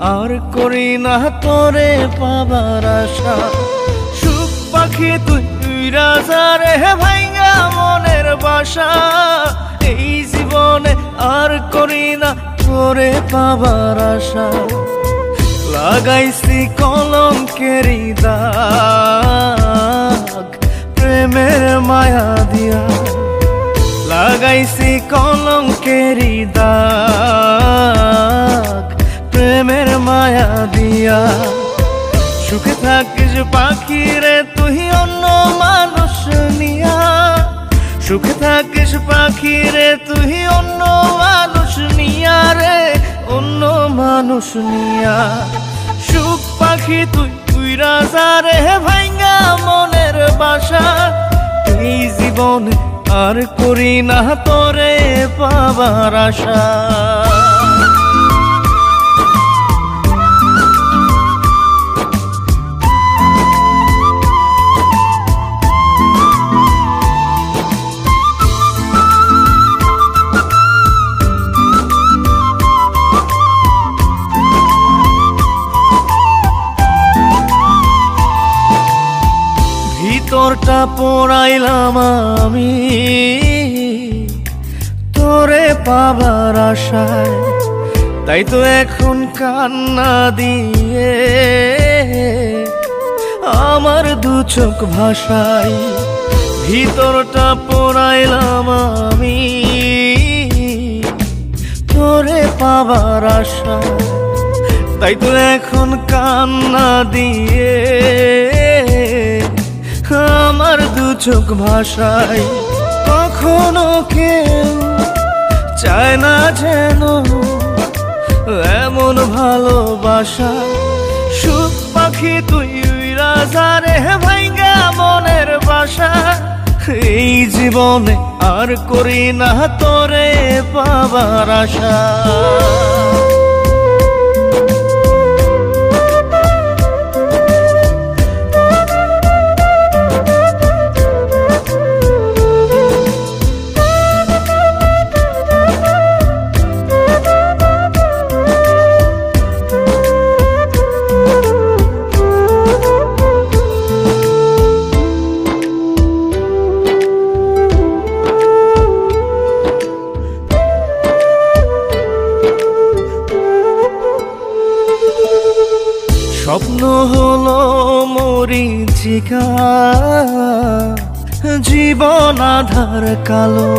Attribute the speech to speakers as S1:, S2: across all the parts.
S1: আর করি না তোরে পাবার আশা। সুখ পাখি তুই রাজারে ভাইঙ্গা মনের বাসা, এই জীবনে আর করি না তোরে পাবার আশা। লাগাইছি কলঙ্কেরি দাগ প্রেমের মায়া দিয়া, লাগাইছি কলঙ্কেরি দাগ প্রেমের মায়া দিয়া। সুখে থাকিস পাখি রে তুই অন্য মানুষ নিয়া, সুখে থাকিস পাখি রে তুই অন্য মানুষ নিয়া রে, অন্য মানুষ নিয়া। সুখ পাখি তুই রাজা রে ভাইঙ্গা মনের বাসা, এই জীবনে আর করি না তোরে পাবার আশা। ভিতরটা পোড়াইলাম আমি তোরে পাবার আশায়, তাই তো এখন কান্না দিয়ে আমার দু চোখ ভাষায়। ভিতরটা পোড়াইলাম আমি তোরে পাবার আশায়, তাই তো এখন কান্না দিয়ে আমার দু চোখ ভাষায়। কখনো কেউ চায় না যেন এমন ভালোবাসা। সুখ পাখি তুই রাজা রে ভাইঙ্গা মনের বাসা, এই জীবনে আর করি না তোরে পাবার আশা। স্বপ্ন হলো মরীচিকা, জীবন আধার কালো,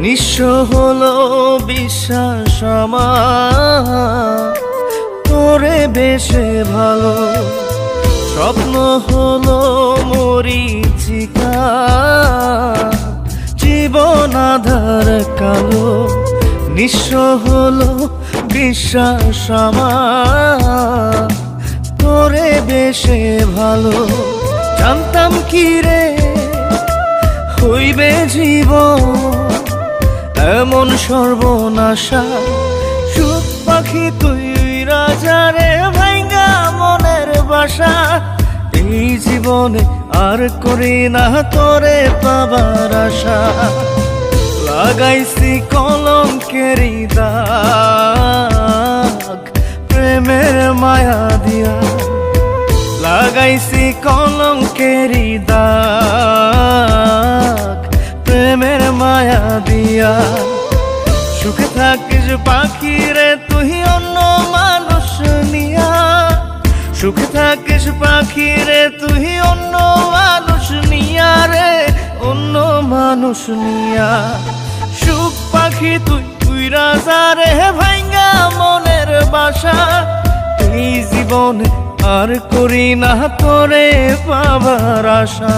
S1: নিঃস্ব হলো বিশ্বাস আমার তোরে বেশে ভালো। স্বপ্ন হলো মরীচিকা, জীবন আধার কালো, নিঃস্ব হলো বিশ্বাস আমার তোরে বেশে ভালো। জানতাম কি রে হইবে জীবন এমন সর্বনাশা। সুখ পাখি তুই রাজা রে ভাইঙ্গা মনের বাসা, এই জীবনে আর করি না তোরে পাবার আশা। লাগাইছি কলঙ্কেরি দাগ প্রেমের মায়া দিয়া, লাগাইছি কলঙ্কেরি দাগ প্রেমের মায়া দিয়া। সুখে থাকিস পাখি রে তুই অন্য মানুষ নিয়া, সুখে থাকিস পাখি রে তুই অন্য মানুষ নিয়া রে, অন্য মানুষ নিয়া। সুখ পাখি তুই রাজা রে ভাইঙ্গা মনের বাসা, এই জীবনে আর করি না তোরে পাবার আশা।